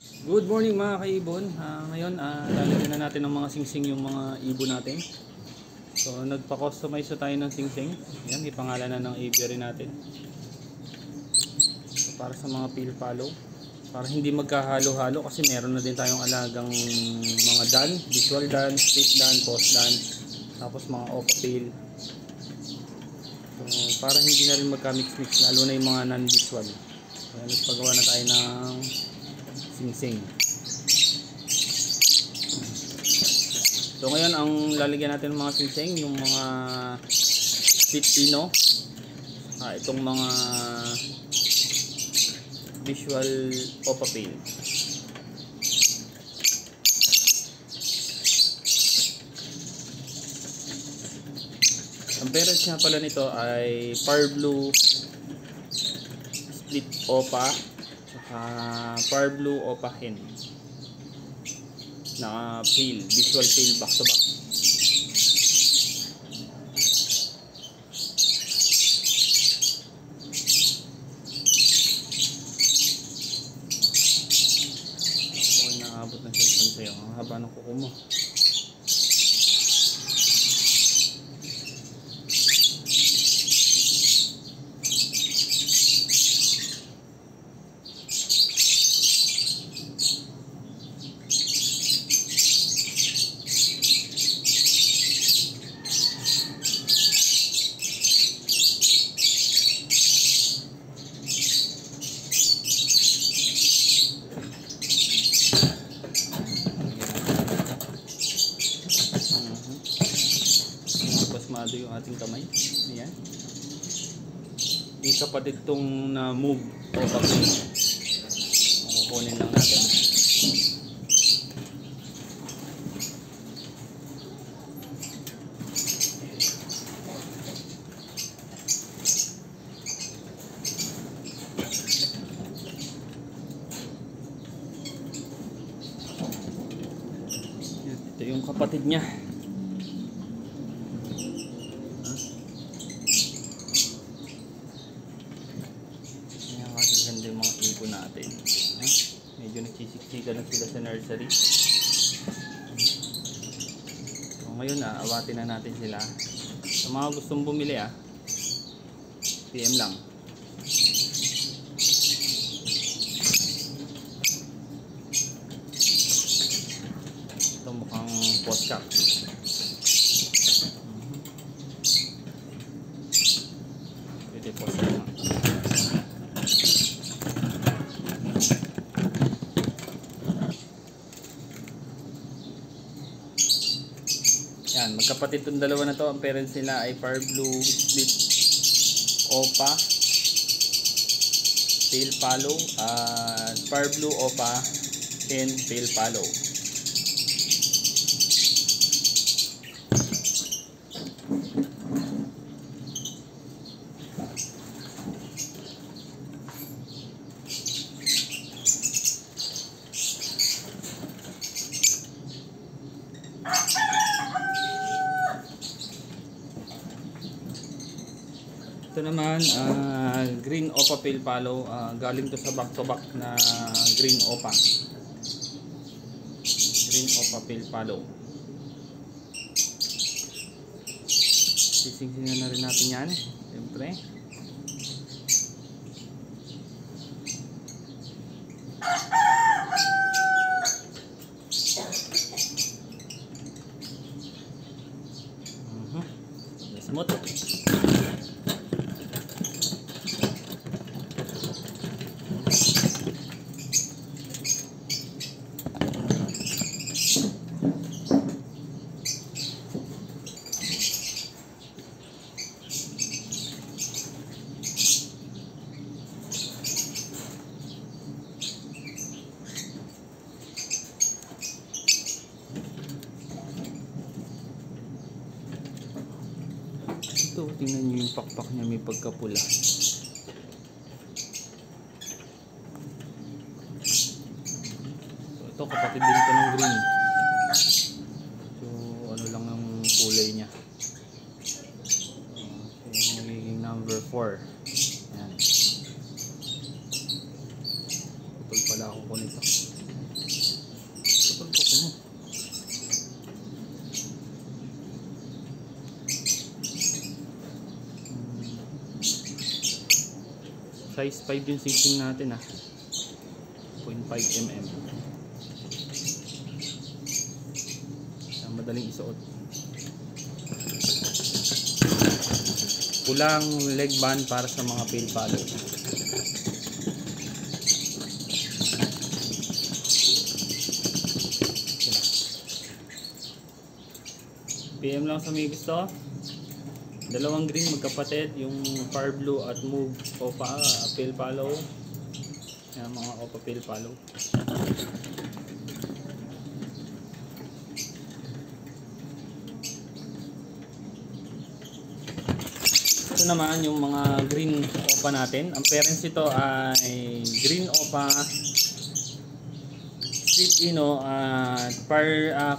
Good morning mga kaibon. Ngayon lalagyan na natin ng mga singsing yung mga ibon natin. So nagpa-customize na tayo ng singsing. Yan, ipangalan na ng aviary natin. So para sa mga peel follow, para hindi magkahalo-halo kasi meron na din tayong alagang mga dan, visual dan, split dan, post dan, tapos mga opa peel. So para hindi na rin magka-mix-mix, lalo na yung mga non-visual. So nagpagawa na tayo ng singsing. So ngayon ang lalagyan natin ng mga singsing, yung mga split pino, itong mga visual opa peel. Ang parents nga pala nito ay Par Blue split opa Par Blue opa hen na peel, visual peel back to back. Okay, naabot na siya sa'yo. Ang haba ng kuko mo. Pasmado yung ating kamay. Ayan. Yung kapatid tong na move o pag-move. Kukunin lang natin. Ito yung kapatid niya. Ganda yung mga ibon natin. Medyo nagsisiksikan na sila sa nursery. So ngayon awatin na natin sila. Sa mga gustong bumili PM lang. Ito mukhang postcard. Pwede postcard lang. Yan, magkapatid itong dalawa na to. Ang parents nila ay Par Blue split opa tail follow at Par Blue opa and tail follow. Ito naman green opa pale follow, galing to sa back to back na green opa pale follow. Sisingsingan na rin natin yan siyempre. Smooth. Ito, tingnan nyo yung pakpak niya, may pagkapula. So, ito kapatid din ito ng green. So ano lang ang kulay niya. So yung magiging number 4. Ayan. Putol pala ako ko nito. Size 5 yung sinking natin 0.5 mm. Madaling isuot. Pulang leg band para sa mga pail follow. PM lang sa may gusto. Dalawang green magkapatid, yung Far Blue at Move Opa pail follow. Yan mga Opa pail follow. Ito naman yung mga green Opa natin. Ang parents ito ay green Opa, Split Ino at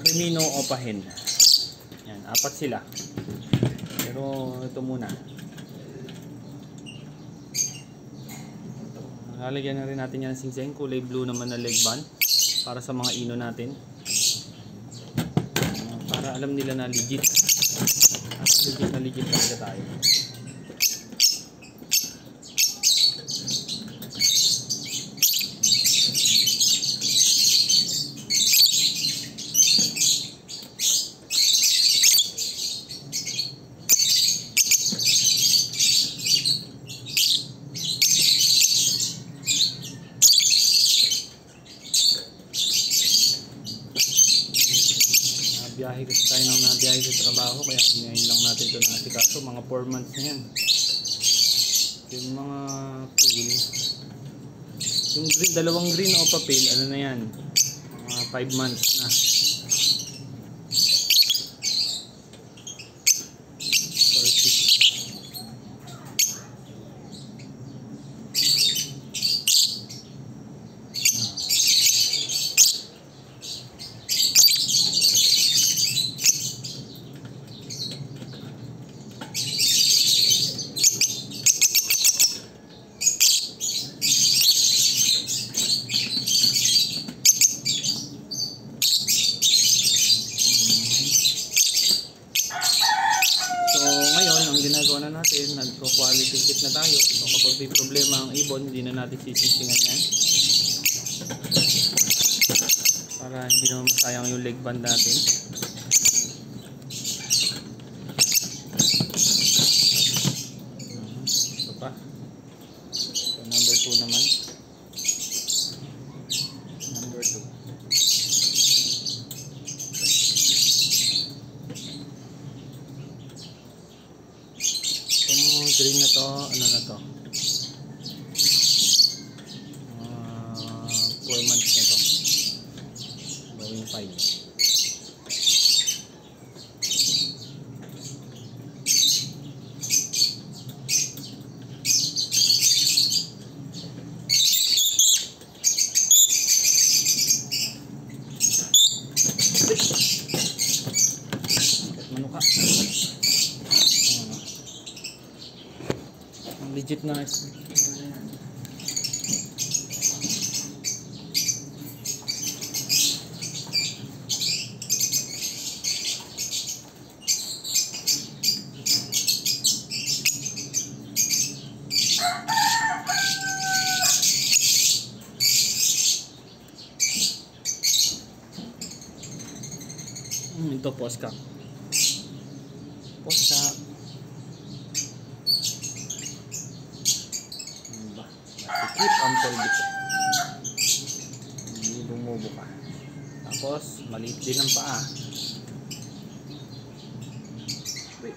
Crimino Opa Hen. Yan, 4 sila. Pero ito muna. Lalagyan na rin natin yan ng singsing. Kulay blue naman na leg band para sa mga ino natin. Para alam nila na legit. Legit talaga tayo. Biyahe kasi tayo nang nabiyahe sa trabaho, kaya ngayon lang natin ito na asikaso. Mga 4 months na yan. Yung mga pail, yung green, dalawang green Opa pail, ano na yan, mga 5 months na. Ginagawa na natin, nagko-quality check na tayo. So kapag may problema ang ibon, hindi na natin sisingsingan yan. Para hindi naman masayang yung leg band natin. Ito pa. So number 2 naman. Number 2. Green na to, ano na to, 4 months na to, going 5. Manuka. Legit na ito posca. Keep ang pelvic. Hindi bumubo ka. Tapos, maliit din ang paa. Wait.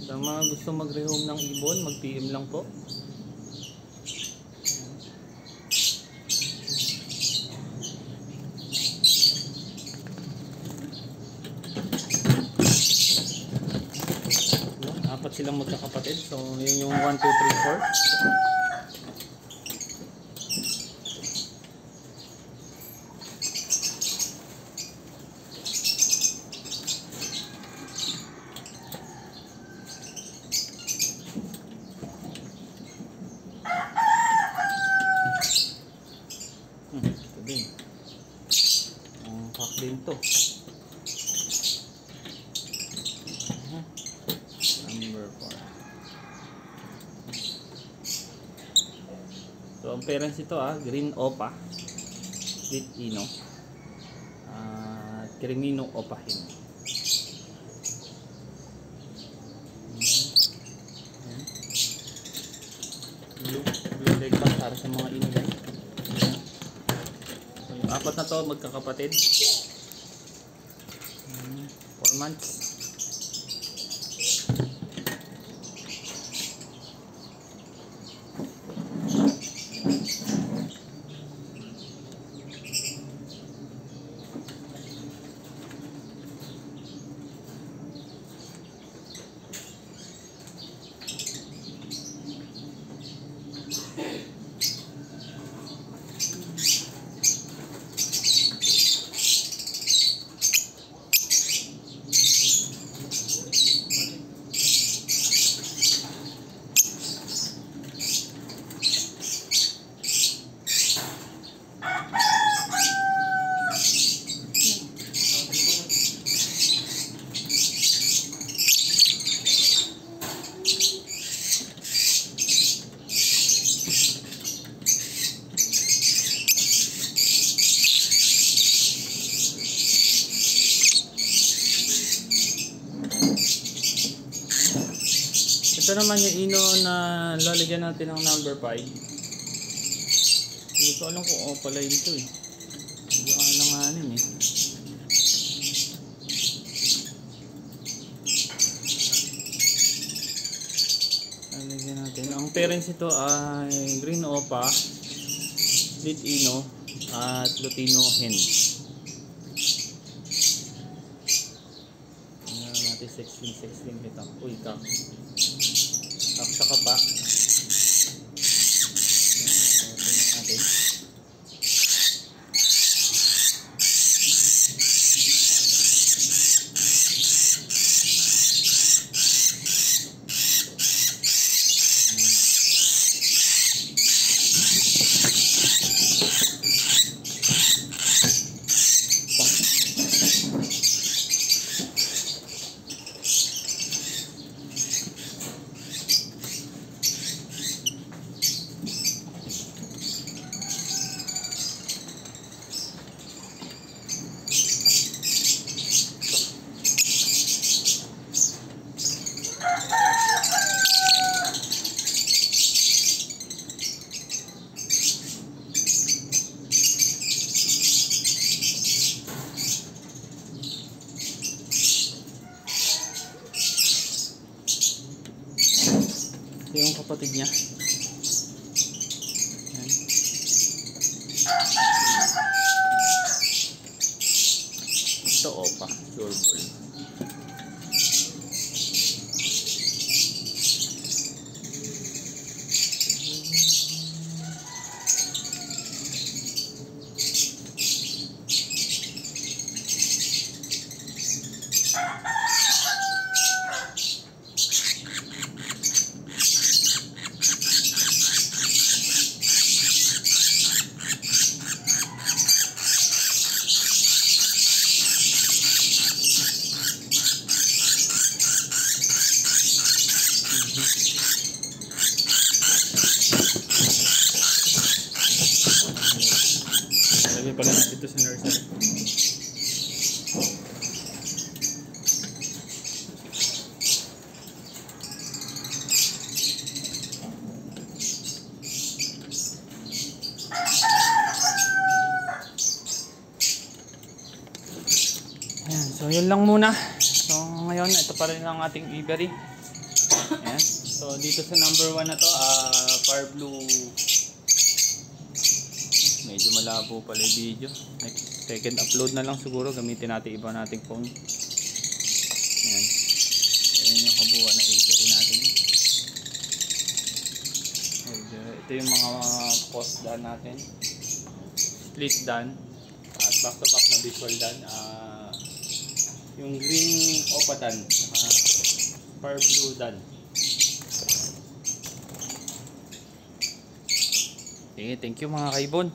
Sa mga gusto mag-rehome ng ibon, mag-PM lang po. Apat silang magkakapatid. So, yun yung 1, 2, 3, 4. din. Ang pack din to. Number 4. So ang parents ito Green Opa, Split Ino, at Crimino Opahin. Blue leg pack para sa mga inilay. So yung apat na to magkakapatid. 4 months. Ito naman yung ino na lalagyan natin ng number 5. Hindi ko alam kung opaline ito eh. Hindi ko alanganin eh. Lalagyan natin. Ang parents ito ay Green Opa, Split Ino, at Lutino Hen. Ano natin 16 ito. Uy, kak. Saka pa. Tingnan natin. Ito yung kapatid niya. Ayan. Ito Opa, pure ball. Lagay pala natin ito sa nursery. Ayan, so yun lang muna. So ngayon ito pa rin ang ating aviary. Ayan. So dito sa number 1 na to, Far Blue. Medyo malabo pala yung video. Second upload na lang siguro. Gamitin natin iba nating phone. Ayan. Ayan yung kabuuan na aviary natin. Ito yung mga post dan natin. Split dan. At back to back na visual dan. Yung green opa dan. Far blue dan. Okay, thank you mga kaibon.